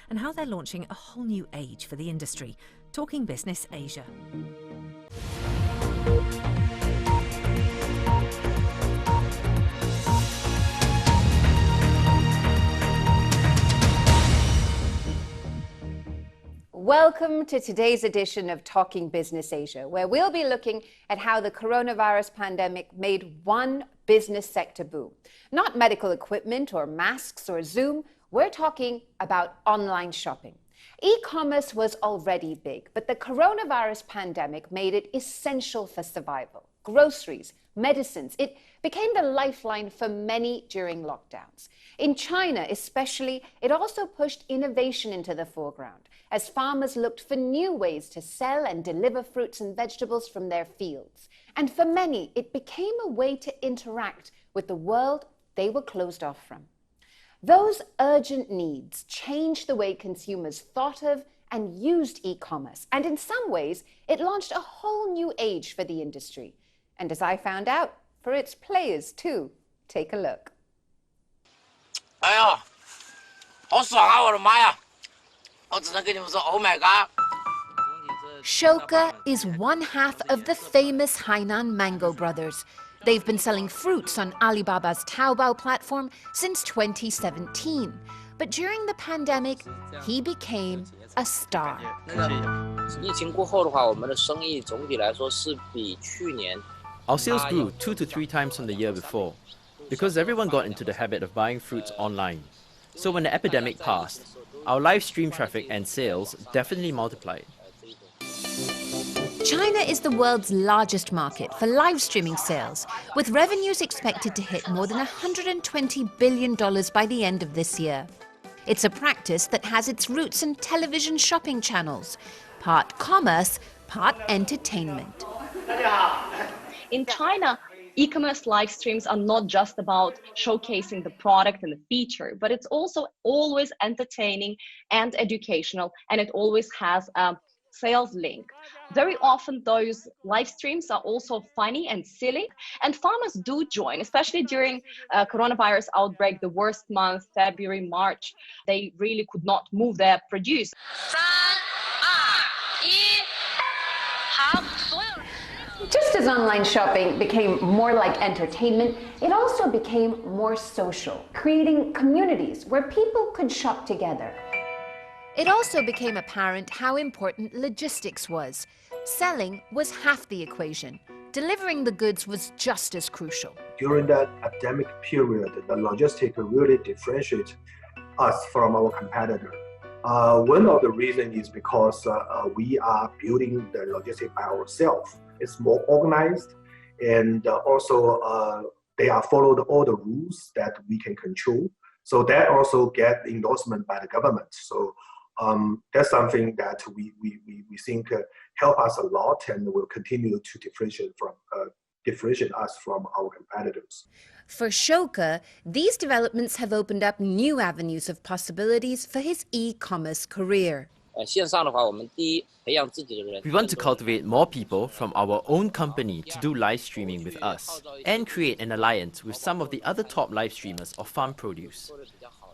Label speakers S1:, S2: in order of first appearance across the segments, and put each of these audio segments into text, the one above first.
S1: and how they're launching a whole new age for the industry. Talking Business Asia.
S2: Welcome to today's edition of Talking Business Asia, where we'll be looking at how the coronavirus pandemic made one business sector boom. Not medical equipment or masks or Zoom, we're talking about online shopping. E-commerce was already big, but the coronavirus pandemic made it essential for survival. Groceries, medicines, it became the lifeline for many during lockdowns. In China especially, it also pushed innovation into the foreground as farmers looked for new ways to sell and deliver fruits and vegetables from their fields. And for many, it became a way to interact with the world they were closed off from. Those urgent needs changed the way consumers thought of and used e-commerce. And in some ways, it launched a whole new age for the industry. And as I found out, for its players too. Take a look.
S3: 哎呀，好爽啊！我的妈呀！我只能跟你们说 ，Oh my god！
S2: Shoka is one half of the famous Hainan Mango Brothers. They've been selling fruits on Alibaba's Taobao platform since 2017. But during the pandemic, he became a star.
S3: 疫情过后的话，我们的生意总体来说是比去年
S4: Our sales grew 2 to 3 times from the year before, because everyone got into the habit of buying fruits online. So when the epidemic passed, our live stream traffic and sales definitely multiplied.
S2: China is the world's largest market for live streaming sales, with revenues expected to hit more than $120 billion by the end of this year. It's a practice that has its roots in television shopping channels, part commerce, part entertainment.
S5: In China, e-commerce live streams are not just about showcasing the product and the feature, but it's also always entertaining and educational, and it always has a sales link. Very often those live streams are also funny and silly, and farmers do join, especially during coronavirus outbreak, the worst month, February, March. They really could not move their produce.
S3: 3、2、1，好，所有。
S2: Just as online shopping became more like entertainment, it also became more social, creating communities where people could shop together. It also became apparent how important logistics was. Selling was half the equation. Delivering the goods was just as crucial.
S6: During that epidemic period, the logistics really differentiate us from our competitor. One of the reasons is because we are building the logistics by ourselves. It's more organized, and also they are followed all the rules that we can control. So that also get endorsement by the government. So that's something that we think help us a lot and will continue to differentiate us from our competitors.
S2: For Shoka, these developments have opened up new avenues of possibilities for his e-commerce career.
S3: 线上的话，我们第一培养自己的人。
S4: We want to cultivate more people from our own company to do live streaming with us, and create an alliance with some of the other top live streamers of farm produce.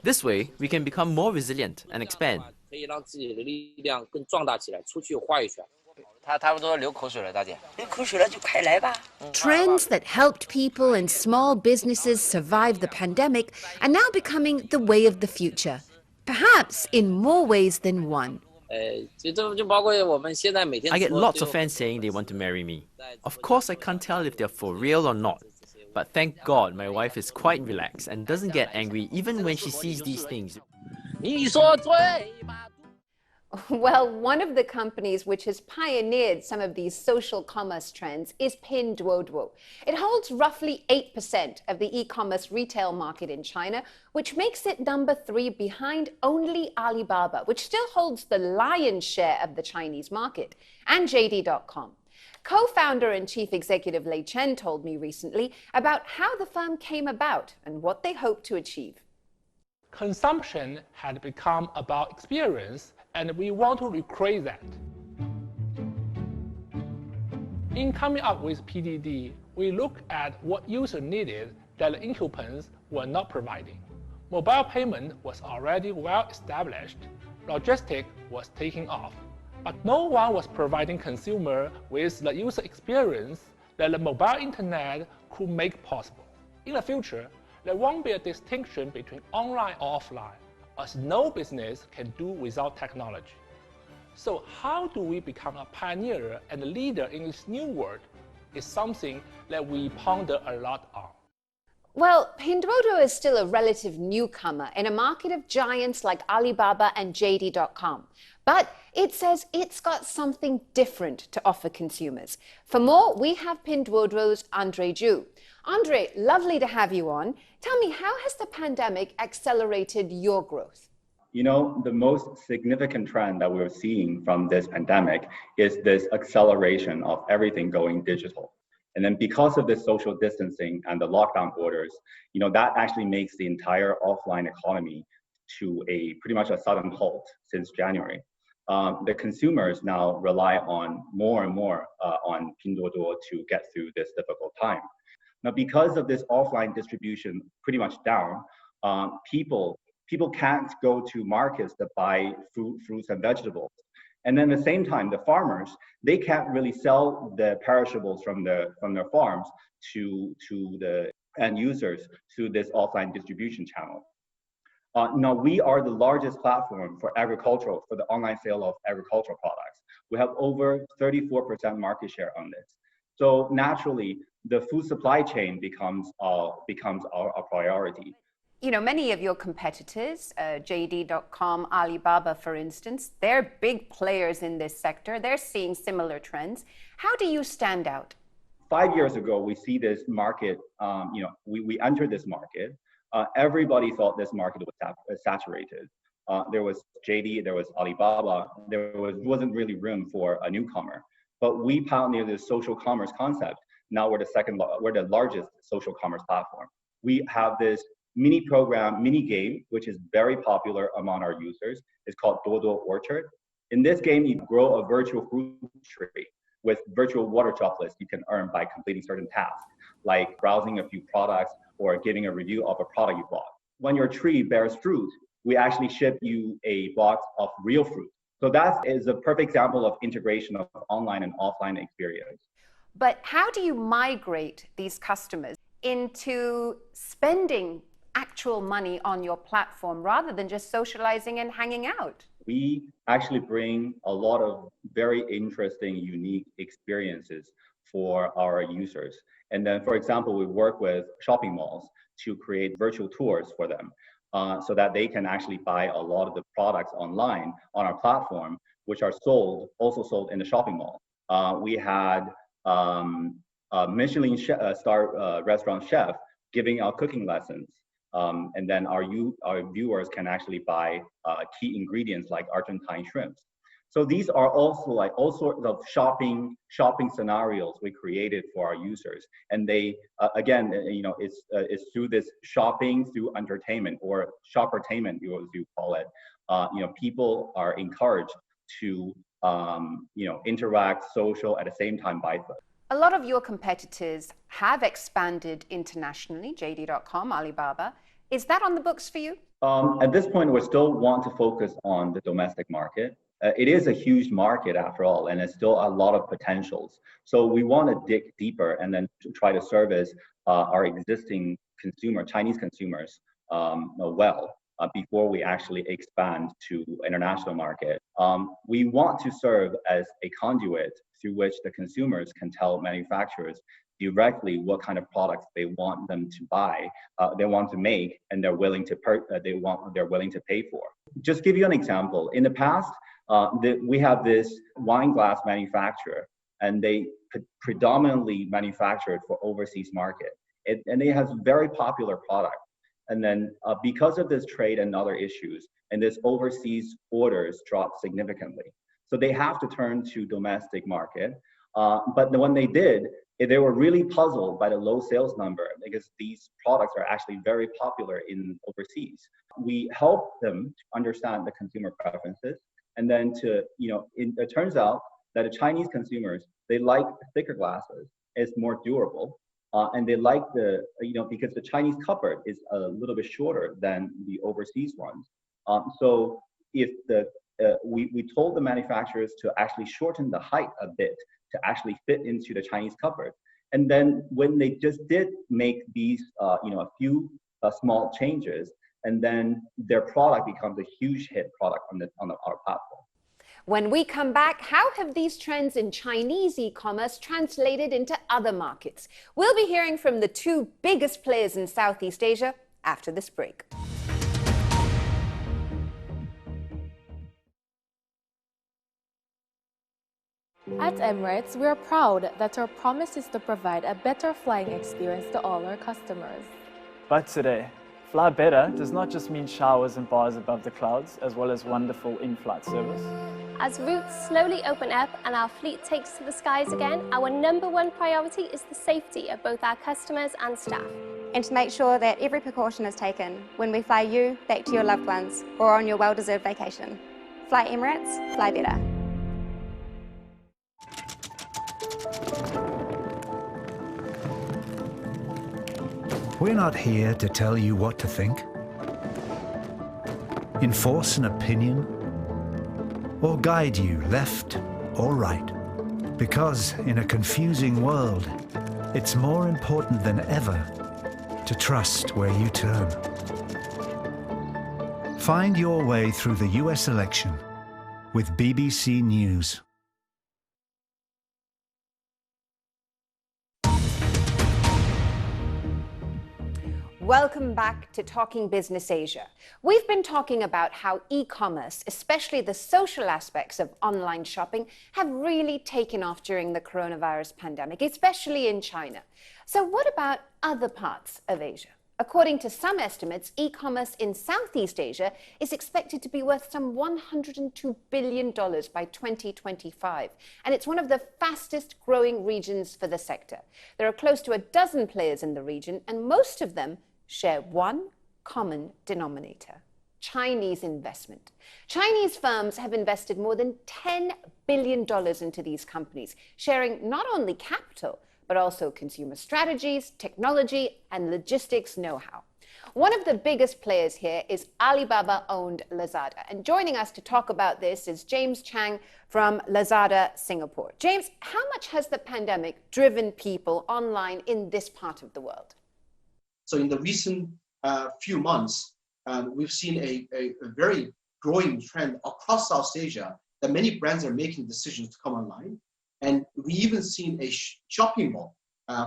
S4: This way, we can become more resilient and expand.
S3: 可以让自己的力量更壮大起来，出去有话语权。他差不多流口水了，大姐。流口水了就快来吧。
S2: Trends that helped people and small businesses survive the pandemic are now becoming the way of the future, perhaps in more ways than one.
S3: 就包括我们现在每天。
S4: I get lots of fans saying they want to marry me. Of course, I can't tell if they're for real or not. But thank God my wife is quite relaxed and doesn't get angry even when she sees these things.
S3: 你说对吧？
S2: Well, one of the companies which has pioneered some of these social commerce trends is Pinduoduo. It holds roughly 8% of the e-commerce retail market in China, which makes it number 3 behind only Alibaba, which still holds the lion's share of the Chinese market, and JD.com. Co-founder and chief executive Lei Chen told me recently about how the firm came about and what they hope to achieve.
S7: Consumption had become about experience, and we want to recreate that. In coming up with PDD, we look at what users needed that the incumbents were not providing. Mobile payment was already well established, logistics was taking off, but no one was providing consumer with the user experience that the mobile internet could make possible. In the future, there won't be a distinction between online or offline, as no business can do without technology. So how do we become a pioneer and a leader in this new world is something that we ponder a lot on.
S2: Well, Pinduoduo is still a relative newcomer in a market of giants like Alibaba and JD.com. But it says it's got something different to offer consumers. For more, we have Pinduoduo's Andre Zhu. Andre, lovely to have you on. Tell me, how has the pandemic accelerated your growth?
S8: You know, the most significant trend that we're seeing from this pandemic is this acceleration of everything going digital. And then because of this social distancing and the lockdown orders, you know, that actually makes the entire offline economy to a pretty much a sudden halt since January. The consumers now rely on more and more on Pinduoduo to get through this difficult time. Now, because of this offline distribution pretty much down, people can't go to markets to buy fruits and vegetables. And then at the same time, the farmers, they can't really sell the perishables from their farms to the end users through this offline distribution channel. Now, we are the largest platform for the online sale of agricultural products. We have over 34% market share on this. So naturally, the food supply chain becomes our priority.
S2: You know, many of your competitors, JD.com, Alibaba, for instance, they're big players in this sector. They're seeing similar trends. How do you stand out?
S8: 5 years ago, we see this market, we entered this market. Everybody thought this market was saturated. There was JD, there was Alibaba, wasn't really room for a newcomer. But we pioneered this social commerce concept. Now we're the largest social commerce platform. We have this mini game, which is very popular among our users. It's called Dodo Orchard. In this game, you grow a virtual fruit tree with virtual water chocolates you can earn by completing certain tasks, like browsing a few products or giving a review of a product you bought. When your tree bears fruit, we actually ship you a box of real fruit. So that is a perfect example of integration of online and offline experience.
S2: But how do you migrate these customers into spending actual money on your platform rather than just socializing and hanging out?
S8: We actually bring a lot of very interesting, unique experiences for our users. And then, for example, we work with shopping malls to create virtual tours for them so that they can actually buy a lot of the products online on our platform, which are also sold in the shopping mall. We had a Michelin star restaurant chef giving out cooking lessons. And then our viewers can actually buy key ingredients like Argentine shrimps. So these are also like all sorts of shopping scenarios we created for our users. And they, again, it's through this shopping, through entertainment or shoppertainment, as you call it. People are encouraged to, interact, social, at the same time buy food.
S2: A lot of your competitors have expanded internationally, JD.com, Alibaba. Is that on the books for you?
S8: At this point, we still want to focus on the domestic market. It is a huge market after all, and it's still a lot of potentials. So we want to dig deeper and then to try to service our existing Chinese consumers before we actually expand to international market. We want to serve as a conduit through which the consumers can tell manufacturers directly what kind of products they want them to buy, they want to make, and they're willing to pay for. Just give you an example. In the past, we have this wine glass manufacturer, and they predominantly manufactured for overseas market, and it has very popular product. And then because of this trade and other issues, and this overseas orders dropped significantly. So they have to turn to domestic market. But when they did, they were really puzzled by the low sales number because these products are actually very popular in overseas. We help them to understand the consumer preferences. And then it turns out that the Chinese consumers, they like thicker glasses. It's more durable. And they like because the Chinese cupboard is a little bit shorter than the overseas ones. So if we told the manufacturers to actually shorten the height a bit to actually fit into the Chinese cupboard. And then when they just did make these, a few small changes, and then their product becomes a huge hit product on our platform.
S2: When we come back, how have these trends in Chinese e-commerce translated into other markets? We'll be hearing from the two biggest players in Southeast Asia after this break.
S9: At Emirates, we are proud that our promise is to provide a better flying experience to all our customers.
S10: But today, fly better does not just mean showers and bars above the clouds, as well as wonderful in-flight service.
S11: As routes slowly open up and our fleet takes to the skies again, our #1 priority is the safety of both our customers and staff.
S12: And to make sure that every precaution is taken when we fly you back to your loved ones or on your well-deserved vacation. Fly Emirates, fly better.
S13: We're not here to tell you what to think, enforce an opinion, or guide you left or right. Because in a confusing world, it's more important than ever to trust where you turn. Find your way through the US election with BBC News.
S2: Welcome back to Talking Business Asia. We've been talking about how e-commerce, especially the social aspects of online shopping, have really taken off during the coronavirus pandemic, especially in China. So what about other parts of Asia? According to some estimates, e-commerce in Southeast Asia is expected to be worth some $102 billion by 2025. And it's one of the fastest growing regions for the sector. There are close to a dozen players in the region, and most of them share one common denominator: Chinese investment. Chinese firms have invested more than $10 billion into these companies, sharing not only capital, but also consumer strategies, technology, and logistics know-how. One of the biggest players here is Alibaba-owned Lazada. And joining us to talk about this is James Chang from Lazada Singapore. James, how much has the pandemic driven people online in this part of the world?
S14: So in the recent few months, we've seen a very growing trend across South Asia that many brands are making decisions to come online. And we even seen a shopping mall.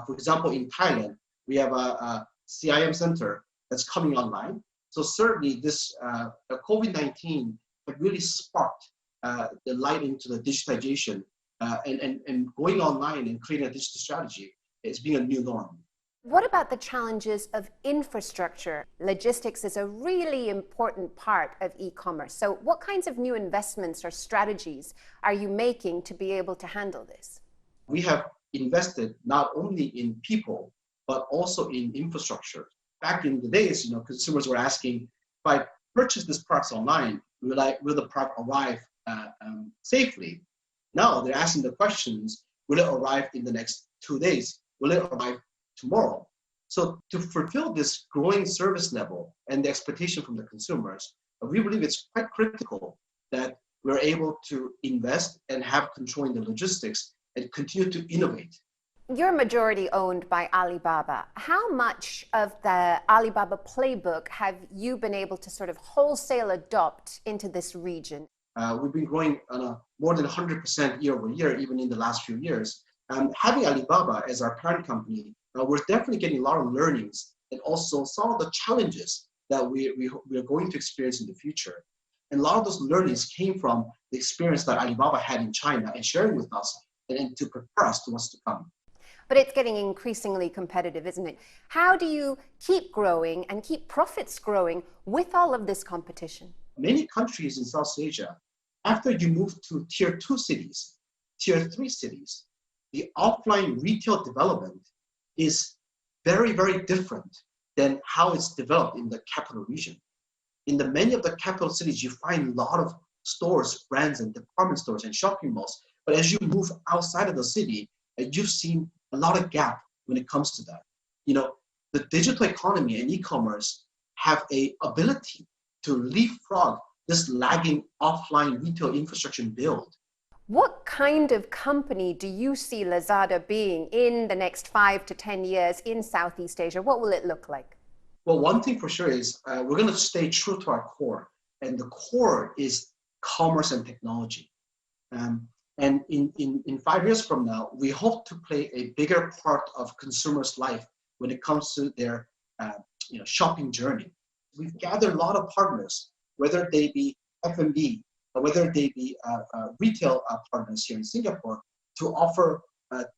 S14: For example, in Thailand, we have a CIM center that's coming online. So certainly this COVID-19 have really sparked the light into the digitization and going online and creating a digital strategy is being a new norm.
S2: What about the challenges of infrastructure? Logistics is a really important part of e-commerce. So what kinds of new investments or strategies are you making to be able to handle this?
S14: We have invested not only in people, but also in infrastructure. Back in the days, consumers were asking, if I purchase this product online, will the product arrive safely? Now they're asking the questions, will it arrive in the next 2 days? Will it arrive tomorrow? So to fulfill this growing service level and the expectation from the consumers, we believe it's quite critical that we're able to invest and have control in the logistics and continue to innovate.
S2: You're majority owned by Alibaba. How much of the Alibaba playbook have you been able to sort of wholesale adopt into this region?
S14: We've been growing on more than 100% year over year, even in the last few years. Having Alibaba as our parent company, we're definitely getting a lot of learnings and also some of the challenges that we are going to experience in the future. And a lot of those learnings came from the experience that Alibaba had in China and sharing with us and to prepare us to what's to come.
S2: But it's getting increasingly competitive, isn't it? How do you keep growing and keep profits growing with all of this competition?
S14: Many countries in South Asia, after you move to tier 2 cities, tier 3 cities, the offline retail development is very, very different than how it's developed in the capital region. In many of the capital cities, you find a lot of stores, brands, and department stores and shopping malls. But as you move outside of the city, you've seen a lot of gap when it comes to that. You know, the digital economy and e-commerce have a ability to leapfrog this lagging offline retail infrastructure build.
S2: What kind of company do you see Lazada being in the next 5 to 10 years in Southeast Asia? What will it look like?
S14: Well, one thing for sure is we're going to stay true to our core, and the core is commerce and technology. And in 5 years from now, we hope to play a bigger part of consumers' life when it comes to their shopping journey. We've gathered a lot of partners, whether they be F&B, or whether they be retail partners here in Singapore, to offer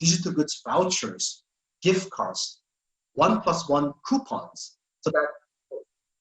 S14: digital goods vouchers, gift cards, 1+1 coupons, so that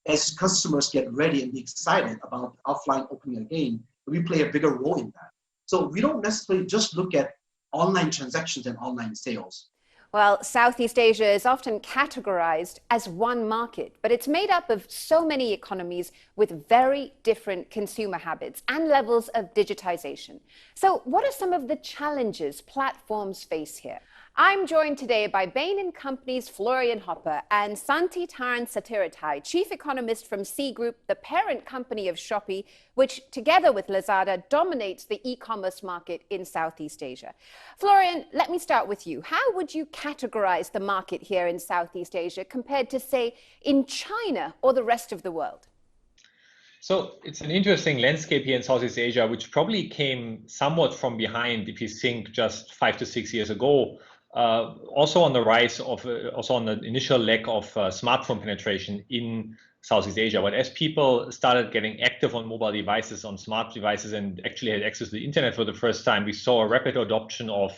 S14: as customers get ready and be excited about offline opening again, we play a bigger role in that. So we don't necessarily just look at online transactions and online sales.
S2: Well, Southeast Asia is often categorized as one market, but it's made up of so many economies with very different consumer habits and levels of digitization. So what are some of the challenges platforms face here? I'm joined today by Bain & Company's Florian Hopper and Santi Taran Satiratai, Chief Economist from C Group, the parent company of Shopee, which together with Lazada dominates the e-commerce market in Southeast Asia. Florian, let me start with you. How would you categorize the market here in Southeast Asia compared to, say, in China or the rest of the world?
S15: So it's an interesting landscape here in Southeast Asia, which probably came somewhat from behind if you think just 5 to 6 years ago. Also on the rise of, also on the initial lack of smartphone penetration in Southeast Asia. But as people started getting active on mobile devices, on smart devices, and actually had access to the internet for the first time, we saw a rapid adoption of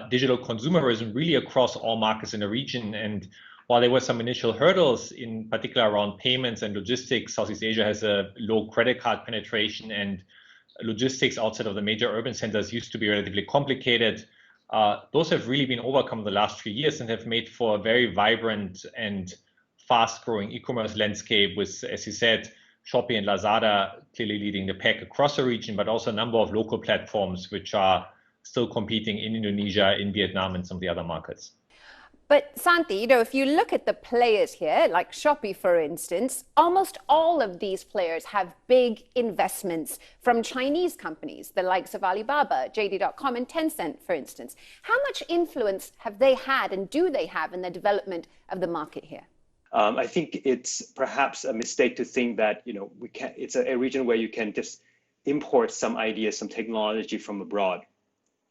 S15: digital consumerism really across all markets in the region. And while there were some initial hurdles, in particular around payments and logistics, Southeast Asia has a low credit card penetration, and logistics outside of the major urban centers used to be relatively complicated. Those have really been overcome the last few years and have made for a very vibrant and fast-growing e-commerce landscape with, as you said, Shopee and Lazada clearly leading the pack across the region, but also a number of local platforms which are still competing in Indonesia, in Vietnam, and some of the other markets.
S2: But Santi, if you look at the players here, like Shopee, for instance, almost all of these players have big investments from Chinese companies, the likes of Alibaba, JD.com, and Tencent, for instance. How much influence have they had and do they have in the development of the market here?
S16: I think it's perhaps a mistake to think that it's a region where you can just import some ideas, some technology from abroad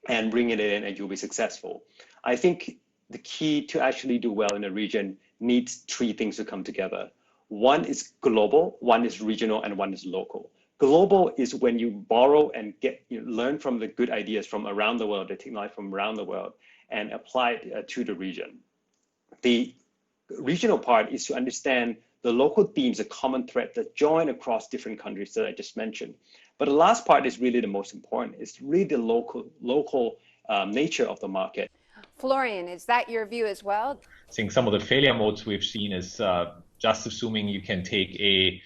S16: and bring it in and you'll be successful. I think the key to actually do well in a region needs 3 things to come together. One is global, one is regional, and one is local. Global is when you borrow and learn from the good ideas from around the world, the technology from around the world, and apply it to the region. The regional part is to understand the local themes, the common thread that join across different countries that I just mentioned. But the last part is really the most important. It's really the local nature of the market.
S2: Florian, is that your view as well?
S15: I think some of the failure modes we've seen is just assuming you can take a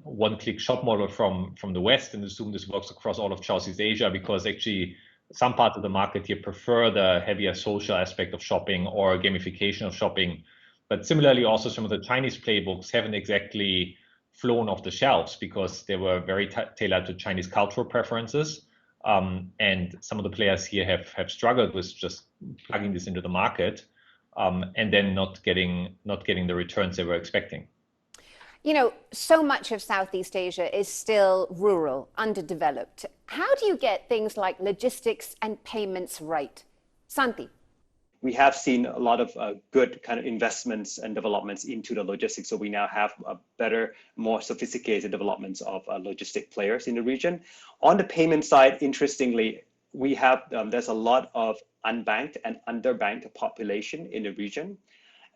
S15: one-click shop model from the West and assume this works across all of Southeast Asia, because actually some parts of the market here prefer the heavier social aspect of shopping or gamification of shopping. But similarly, also some of the Chinese playbooks haven't exactly flown off the shelves because they were very tailored to Chinese cultural preferences. And some of the players here have struggled with just plugging this into the market and then not getting the returns they were expecting.
S2: So much of Southeast Asia is still rural, underdeveloped. How do you get things like logistics and payments right? Santi.
S16: We have seen a lot of good kind of investments and developments into the logistics. So we now have a better, more sophisticated developments of logistic players in the region. On the payment side, interestingly, we have there's a lot of unbanked and underbanked population in the region.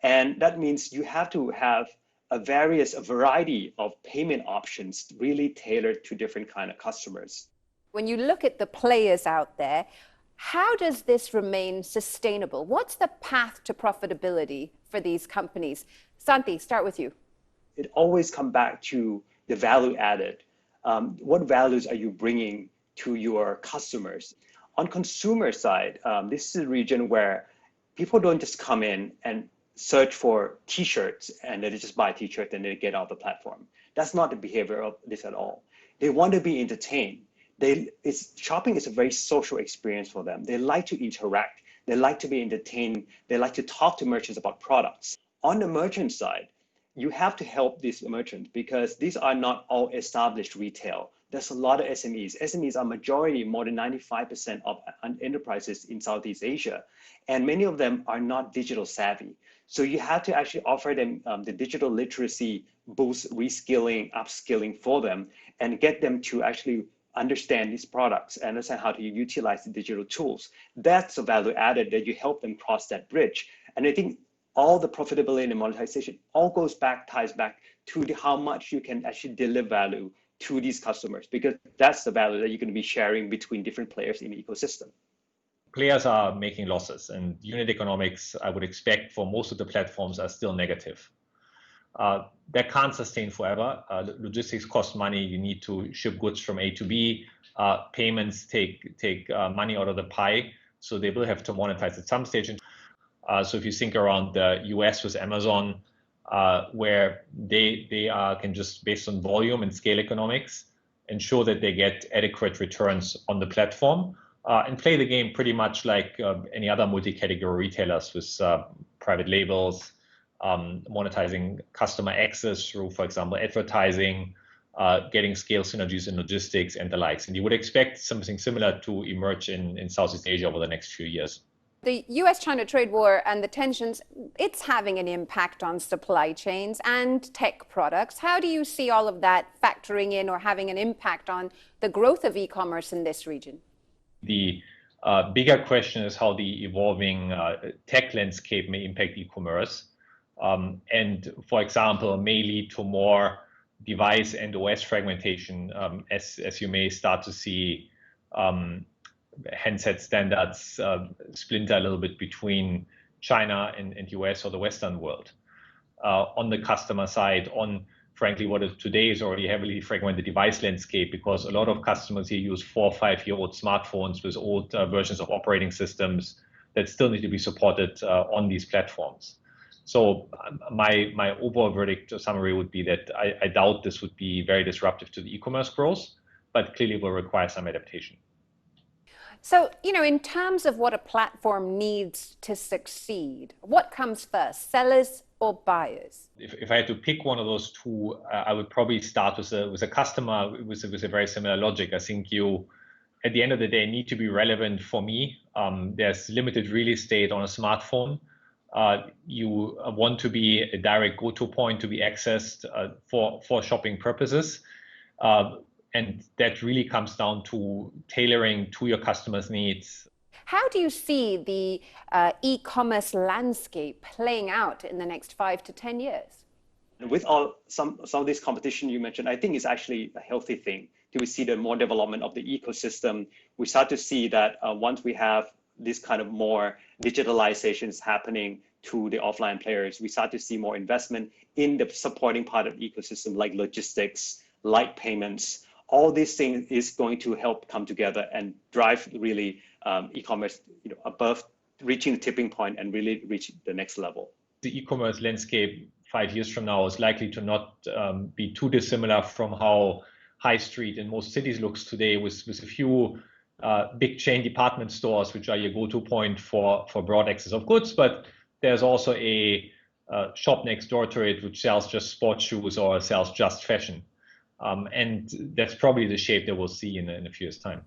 S16: And that means you have to have a variety of payment options really tailored to different kind of customers.
S2: When you look at the players out there, how does this remain sustainable? What's the path to profitability for these companies? Santi, start with you.
S16: It always comes back to the value added. What values are you bringing to your customers? On consumer side, this is a region where people don't just come in and search for t-shirts and then they just buy a t-shirt and they get off the platform. That's not the behavior of this at all. They want to be entertained. Shopping is a very social experience for them. They like to interact. They like to be entertained. They like to talk to merchants about products. On the merchant side, you have to help these merchants because these are not all established retail. There's a lot of SMEs. SMEs are majority, more than 95% of enterprises in Southeast Asia. And many of them are not digital savvy. So you have to actually offer them the digital literacy boost, reskilling, upskilling for them, and get them to actually understand these products, understand how to utilize the digital tools. That's the value added that you help them cross that bridge. And I think all the profitability and the monetization all ties back to how much you can actually deliver value to these customers, because that's the value that you're going to be sharing between different players in the ecosystem.
S15: Players are making losses, and unit economics, I would expect, for most of the platforms are still negative. That can't sustain forever. Logistics cost money. You need to ship goods from A to B. Payments take money out of the pie, so they will have to monetize at some stage. So if you think around the US with Amazon, where they can just, based on volume and scale economics, ensure that they get adequate returns on the platform, and play the game pretty much like any other multi-category retailers with private labels, monetizing customer access through, for example, advertising, getting scale synergies in logistics and the likes. And you would expect something similar to emerge in Southeast Asia over the next few years.
S2: The US-China trade war and the tensions, it's having an impact on supply chains and tech products. How do you see all of that factoring in or having an impact on the growth of e-commerce in this region?
S15: The bigger question is how the evolving tech landscape may impact e-commerce. And, for example, may lead to more device and OS fragmentation, as you may start to see handset standards splinter a little bit between China and US or the Western world. On the customer side, on frankly what is today is already heavily fragmented device landscape, because a lot of customers here use 4 or 5-year-old smartphones with old versions of operating systems that still need to be supported on these platforms. So my overall verdict or summary would be that I doubt this would be very disruptive to the e-commerce growth, but clearly will require some adaptation.
S2: So, in terms of what a platform needs to succeed, what comes first, sellers or buyers?
S15: If I had to pick one of those two, I would probably start with a customer with a very similar logic. I think you, at the end of the day, need to be relevant for me. There's limited real estate on a smartphone. You want to be a direct go-to point to be accessed for shopping purposes. And that really comes down to tailoring to your customers' needs.
S2: How do you see the e-commerce landscape playing out in the next 5 to 10 years?
S16: With some of this competition you mentioned, I think it's actually a healthy thing. We see the more development of the ecosystem. We start to see that once we have this kind of more digitalizations happening to the offline players, we start to see more investment in the supporting part of the ecosystem, like logistics, like payments. All these things is going to help come together and drive really e-commerce above reaching the tipping point and really reach the next level.
S15: The e-commerce landscape 5 years from now is likely to not be too dissimilar from how high street in most cities looks today, with a few big chain department stores, which are your go-to point for broad access of goods. But there's also a shop next door to it, which sells just sports shoes or sells just fashion. And that's probably the shape that we'll see in a few years' time.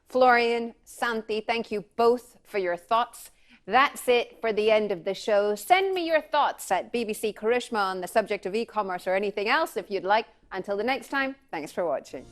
S2: Florian, Santi, thank you both for your thoughts. That's it for the end of the show. Send me your thoughts at BBC Karishma on the subject of e-commerce or anything else if you'd like. Until the next time, thanks for watching.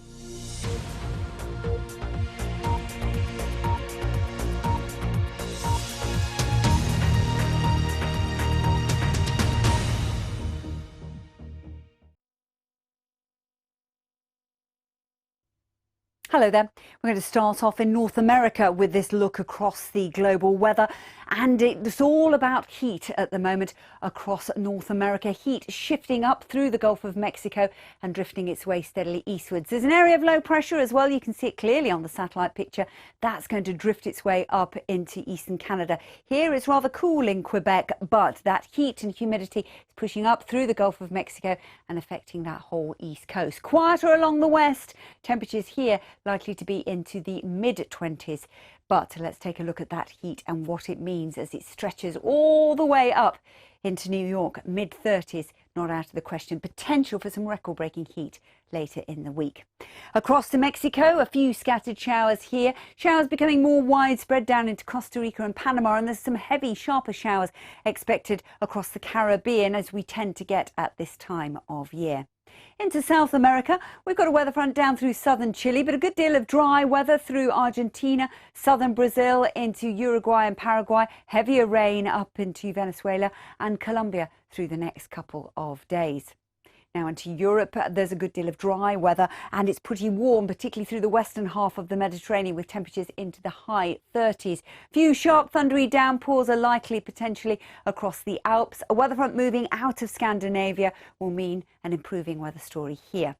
S17: Hello there. We're going to start off in North America with this look across the global weather. And it's all about heat at the moment across North America. Heat shifting up through the Gulf of Mexico and drifting its way steadily eastwards. There's an area of low pressure as well. You can see it clearly on the satellite picture. That's going to drift its way up into eastern Canada. Here it's rather cool in Quebec, but that heat and humidity is pushing up through the Gulf of Mexico and affecting that whole east coast. Quieter along the west. Temperatures here likely to be into the mid-20s. But let's take a look at that heat and what it means as it stretches all the way up into New York. Mid-30s, not out of the question. Potential for some record-breaking heat later in the week. Across to Mexico, a few scattered showers here. Showers becoming more widespread down into Costa Rica and Panama. And there's some heavy, sharper showers expected across the Caribbean, as we tend to get at this time of year. Into South America, we've got a weather front down through southern Chile, but a good deal of dry weather through Argentina, southern Brazil into Uruguay and Paraguay, heavier rain up into Venezuela and Colombia through the next couple of days. Now into Europe, there's a good deal of dry weather and it's pretty warm, particularly through the western half of the Mediterranean, with temperatures into the high 30s. Few sharp thundery downpours are likely potentially across the Alps. A weather front moving out of Scandinavia will mean an improving weather story here.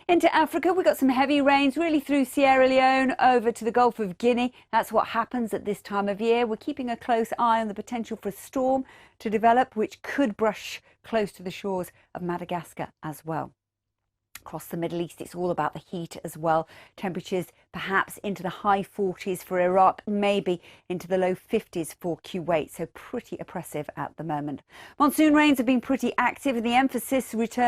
S17: Into Africa, we've got some heavy rains really through Sierra Leone over to the Gulf of Guinea. That's what happens at this time of year. We're keeping a close eye on the potential for a storm to develop, which could brush close to the shores of Madagascar as well. Across the Middle East, it's all about the heat as well. Temperatures perhaps into the high 40s for Iraq, maybe into the low 50s for Kuwait. So pretty oppressive at the moment. Monsoon rains have been pretty active and the emphasis returns